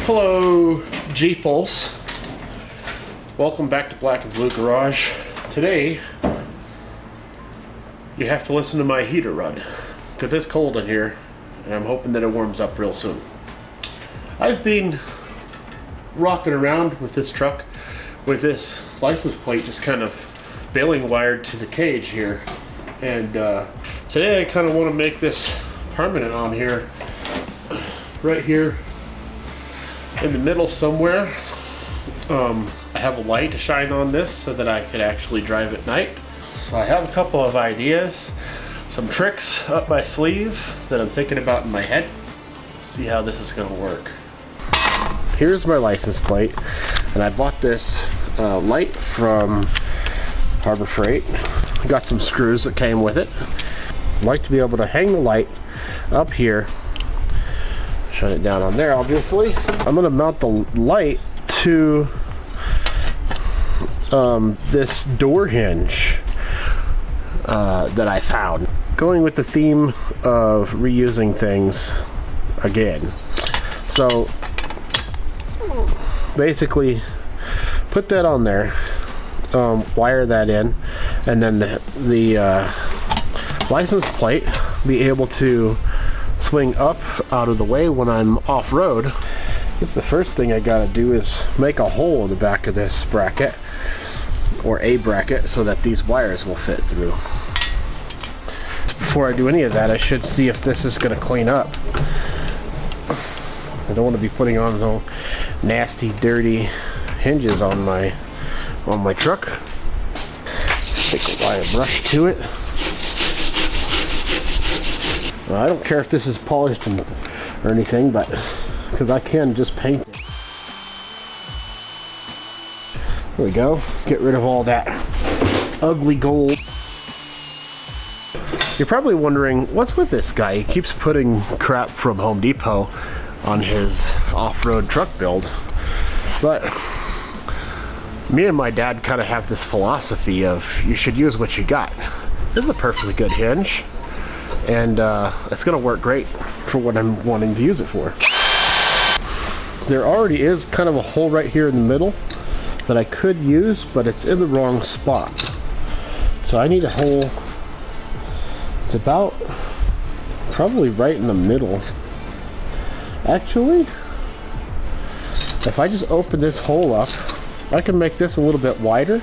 Hello, G-Pulse. Welcome back to Black and Blue Garage. Today, you have to listen to my heater run because it's cold in here and I'm hoping that it warms up real soon. I've been rocking around with this truck with this license plate just kind of baling wired to the cage here, and today I kind of want to make this permanent on here, right here in the middle somewhere. I have a light to shine on this so that I could actually drive at night. So I have a couple of ideas, some tricks up my sleeve that I'm thinking about in my head. See how this is going to work. Here's my license plate, and I bought this light from Harbor Freight. I got some screws that came with it. I'd like to be able to hang the light up here, shut it down on there obviously. I'm going to mount the light to this door hinge that I found. Going with the theme of reusing things again. So basically put that on there, wire that in, and then the license plate be able to swing up out of the way when I'm off-road. I guess the first thing I gotta do is make a hole in the back of this bracket, or a bracket, so that these wires will fit through. Before I do any of that, I should see if this is gonna clean up. I don't want to be putting on no nasty, dirty hinges on my truck. Take a wire brush to it. Well, I don't care if this is polished or anything, but because I can just paint it. There we go. Get rid of all that ugly gold. You're probably wondering, what's with this guy? He keeps putting crap from Home Depot on his off-road truck build. But me and my dad kind of have this philosophy of you should use what you got. This is a perfectly good hinge, and it's gonna work great for what I'm wanting to use it for. There already is kind of a hole right here in the middle that I could use, but it's in the wrong spot. So I need a hole. It's about probably right in the middle. Actually, if I just open this hole up, I can make this a little bit wider,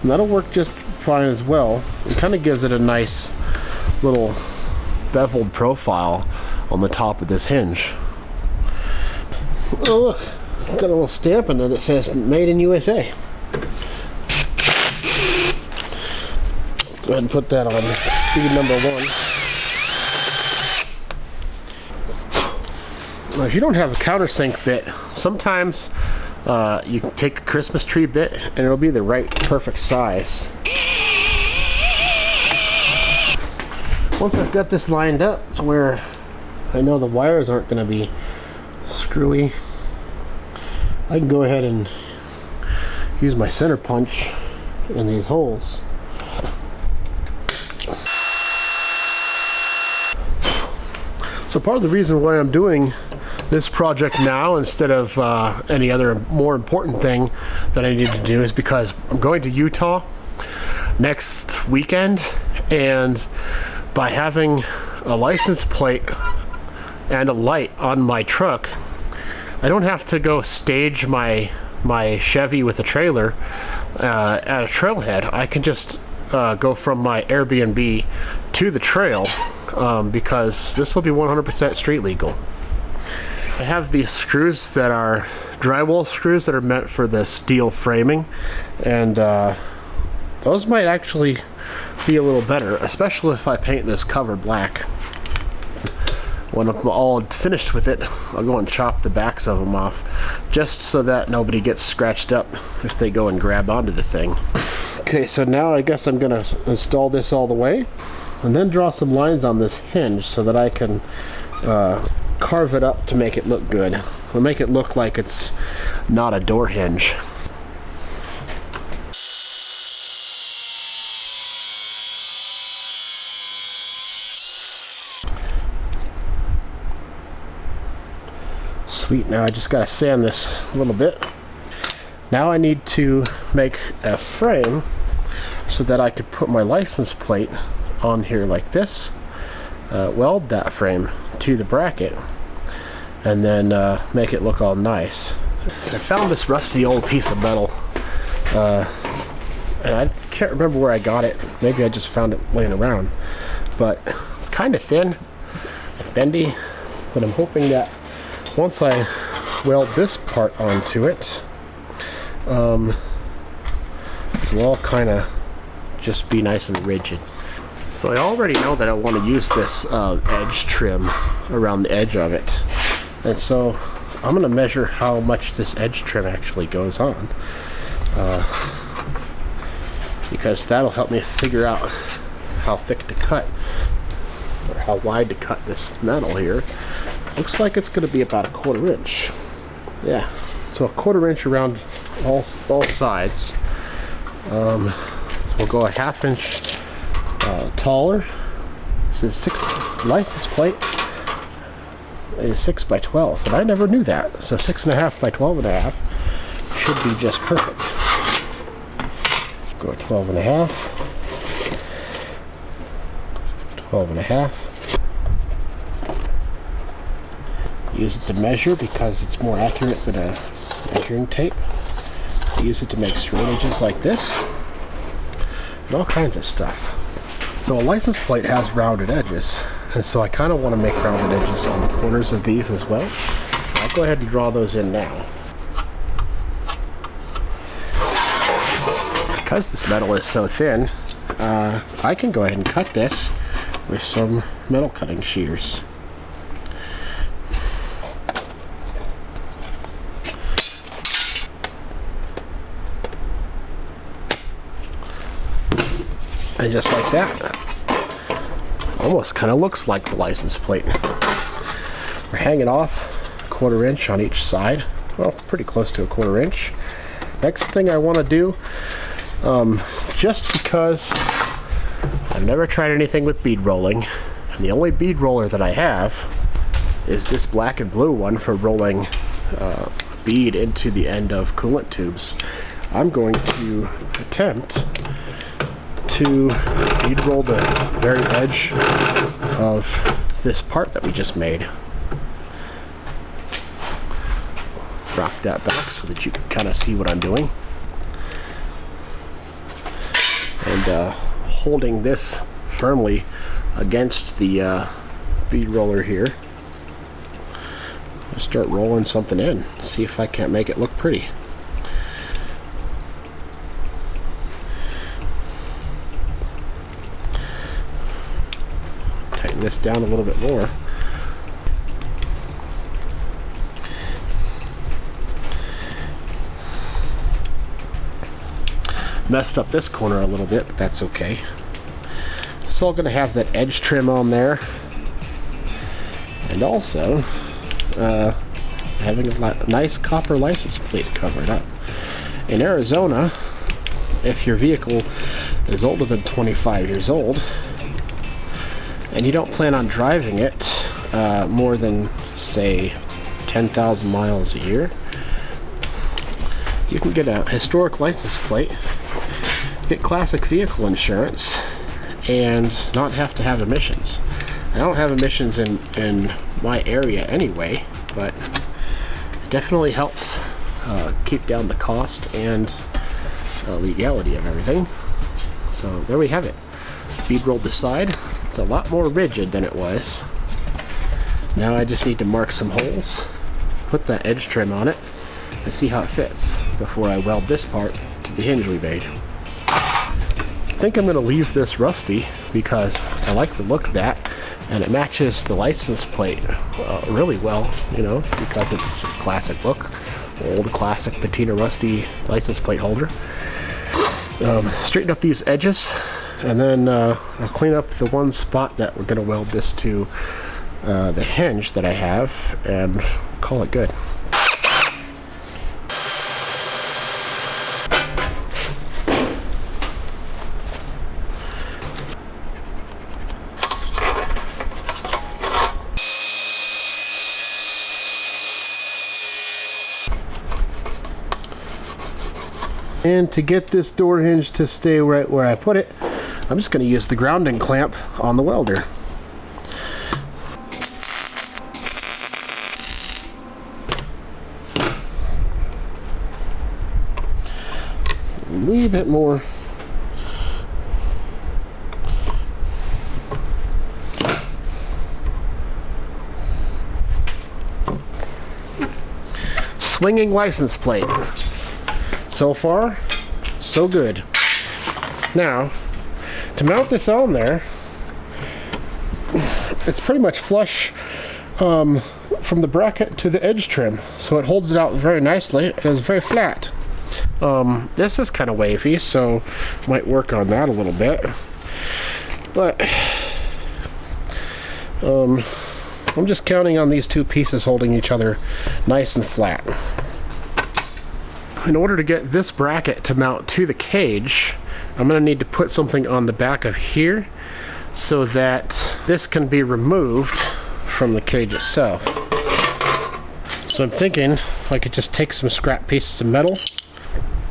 and that'll work just fine as well. It kind of gives it a nice little beveled profile on the top of this hinge. Oh look, it's got a little stamp in there that says made in USA. Go ahead and put that on speed number 1. Now, if you don't have a countersink bit, sometimes you can take a Christmas tree bit and it'll be the right perfect size. Once I've got this lined up to where I know the wires aren't going to be screwy, I can go ahead and use my center punch in these holes. So part of the reason why I'm doing this project now instead of any other more important thing that I need to do is because I'm going to Utah next weekend, and by having a license plate and a light on my truck, I don't have to go stage my Chevy with a trailer at a trailhead. I can just go from my Airbnb to the trail, because this will be 100% street legal. I have these screws that are drywall screws that are meant for the steel framing, and those might actually be a little better, especially if I paint this cover black. When I'm all finished with it, I'll go and chop the backs of them off, just so that nobody gets scratched up if they go and grab onto the thing. Okay, so now I guess I'm gonna install this all the way, and then draw some lines on this hinge so that I can carve it up to make it look good. Or make it look like it's not a door hinge. Sweet, now I just gotta sand this a little bit. Now I need to make a frame so that I could put my license plate on here like this, weld that frame to the bracket, and then make it look all nice. So I found this rusty old piece of metal, and I can't remember where I got it. Maybe I just found it laying around, but it's kind of thin and bendy, but I'm hoping that once I weld this part onto it, it'll all kind of just be nice and rigid. So I already know that I want to use this edge trim around the edge of it, and so I'm going to measure how much this edge trim actually goes on, because that'll help me figure out how thick to cut, or how wide to cut this metal here. Looks like it's going to be about 1/4 inch. Yeah, so 1/4 inch around all sides. So we'll go a 1/2 inch taller. This is license plate is 6 by 12, and I never knew that. So 6.5 by 12.5 should be just perfect. Go 12.5, 12.5. Use it to measure because it's more accurate than a measuring tape. Use it to make straightedges like this, and all kinds of stuff. So a license plate has rounded edges, and so I kind of want to make rounded edges on the corners of these as well. I'll go ahead and draw those in now. Because this metal is so thin, I can go ahead and cut this with some metal cutting shears. And just like that, almost kind of looks like the license plate. We're hanging off 1/4 inch on each side. Well, pretty close to 1/4 inch. Next thing I want to do, just because I've never tried anything with bead rolling, and the only bead roller that I have is this black and blue one for rolling a bead into the end of coolant tubes, I'm going to attempt to bead roll the very edge of this part that we just made. Rock that back so that you can kind of see what I'm doing. And holding this firmly against the bead roller here, I'll start rolling something in, see if I can't make it look pretty. Tighten this down a little bit more. Messed up this corner a little bit, but that's okay. So I'm going to have that edge trim on there, and also having a nice copper license plate covered up. In Arizona, if your vehicle is older than 25 years old and you don't plan on driving it more than, say, 10,000 miles a year, you can get a historic license plate, get classic vehicle insurance, and not have to have emissions. I don't have emissions in my area anyway, but it definitely helps keep down the cost and legality of everything. So there we have it. Bead rolled the side. It's a lot more rigid than it was. Now I just need to mark some holes, put the edge trim on it, and see how it fits before I weld this part to the hinge we made. I think I'm going to leave this rusty because I like the look of that, and it matches the license plate really well, you know, because it's a classic look. Old classic patina rusty license plate holder. Straighten up these edges, and then I'll clean up the one spot that we're going to weld this to the hinge that I have, and call it good. And to get this door hinge to stay right where I put it, I'm just going to use the grounding clamp on the welder. A little bit more. Swinging license plate. So far, so good. Now, to mount this on there, it's pretty much flush from the bracket to the edge trim, so it holds it out very nicely. It is very flat. This is kind of wavy, so might work on that a little bit. But I'm just counting on these two pieces holding each other nice and flat. In order to get this bracket to mount to the cage, I'm going to need to put something on the back of here so that this can be removed from the cage itself. So I'm thinking I could just take some scrap pieces of metal,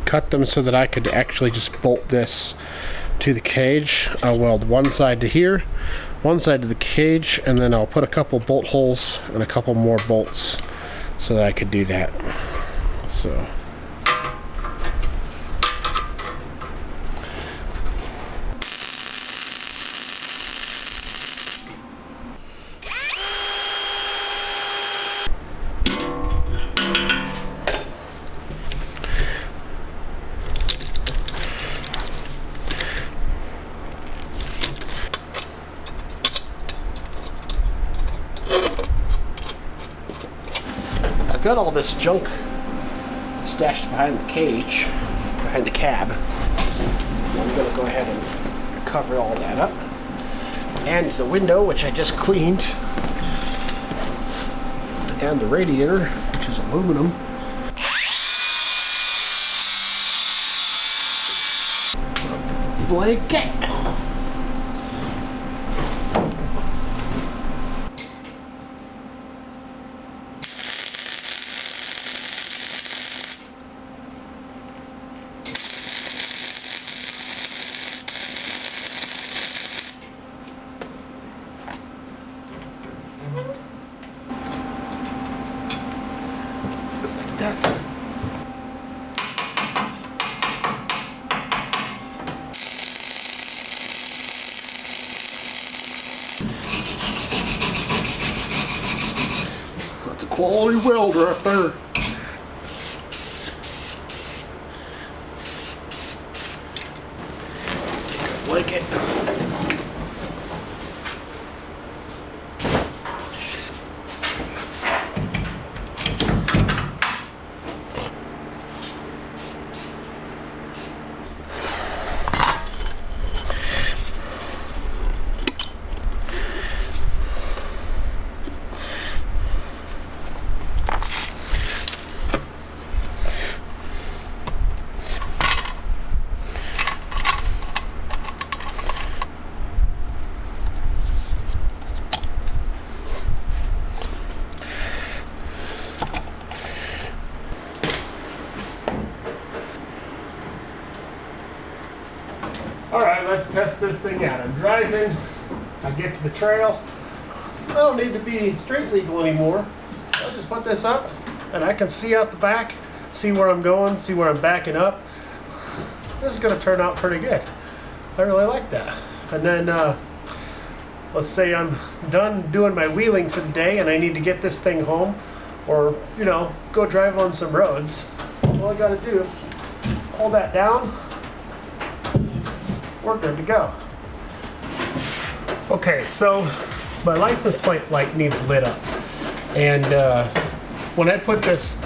cut them so that I could actually just bolt this to the cage. I'll weld one side to here, one side to the cage, and then I'll put a couple bolt holes and a couple more bolts so that I could do that. So I've got all this junk stashed behind the cage, behind the cab. I'm going to go ahead and cover all that up. And the window, which I just cleaned. And the radiator, which is aluminum. Blanket. Just like that. That's a quality welder up there. Take a blanket. Alright, let's test this thing out. I'm driving, I get to the trail. I don't need to be street legal anymore. I'll just put this up and I can see out the back, see where I'm going, see where I'm backing up. This is going to turn out pretty good. I really like that. And then let's say I'm done doing my wheeling for the day and I need to get this thing home or, you know, go drive on some roads. All I got to do is hold that down. We're good to go. Okay, so my license plate light needs lit up. And when I put this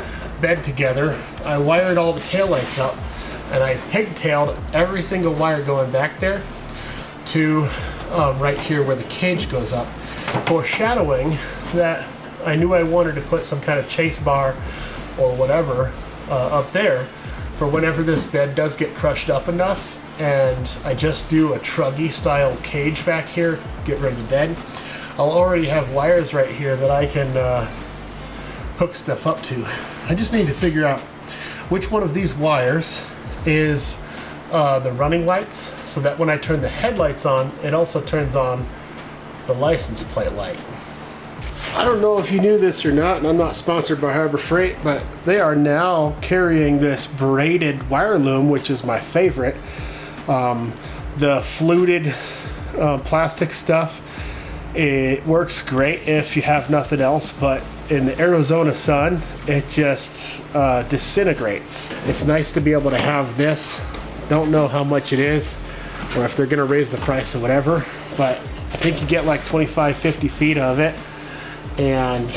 bed together, I wired all the taillights up and I pigtailed every single wire going back there to right here where the cage goes up, foreshadowing that I knew I wanted to put some kind of chase bar or whatever up there for whenever this bed does get crushed up enough and I just do a truggy style cage back here, get rid of the bed. I'll already have wires right here that I can hook stuff up to. I just need to figure out which one of these wires is the running lights, so that when I turn the headlights on, it also turns on the license plate light. I don't know if you knew this or not, and I'm not sponsored by Harbor Freight, but they are now carrying this braided wire loom, which is my favorite. The fluted plastic stuff, it works great if you have nothing else, but in the Arizona sun, it just disintegrates. It's nice to be able to have this. Don't know how much it is, or if they're gonna raise the price or whatever, but I think you get like 25-50 feet of it, and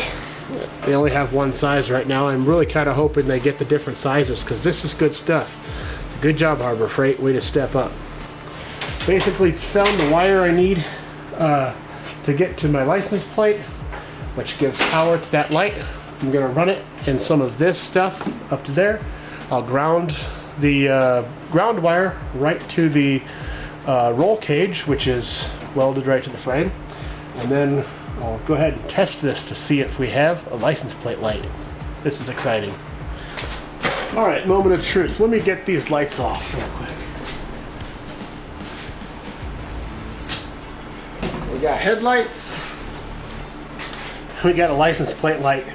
they only have one size right now. I'm really kind of hoping they get the different sizes, because this is good stuff. Good job, Harbor Freight, way to step up. Basically found the wire I need to get to my license plate, which gives power to that light. I'm gonna run it in some of this stuff up to there. I'll ground the ground wire right to the roll cage, which is welded right to the frame, and then I'll go ahead and test this to see if we have a license plate light. This is exciting. All right, moment of truth. Let me get these lights off real quick. We got headlights. We got a license plate light.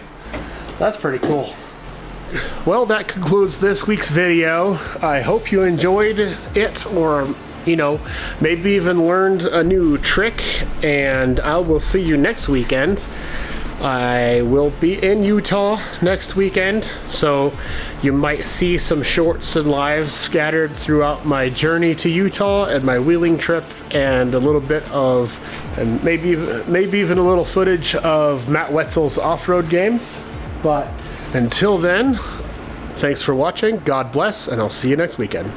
That's pretty cool. Well, that concludes this week's video. I hope you enjoyed it, or you know, maybe even learned a new trick, and I will see you next weekend. I will be in Utah next weekend, so you might see some shorts and lives scattered throughout my journey to Utah and my wheeling trip, and a little bit of, and maybe even a little footage of Matt Wetzel's off-road games. But until then, thanks for watching, God bless, and I'll see you next weekend.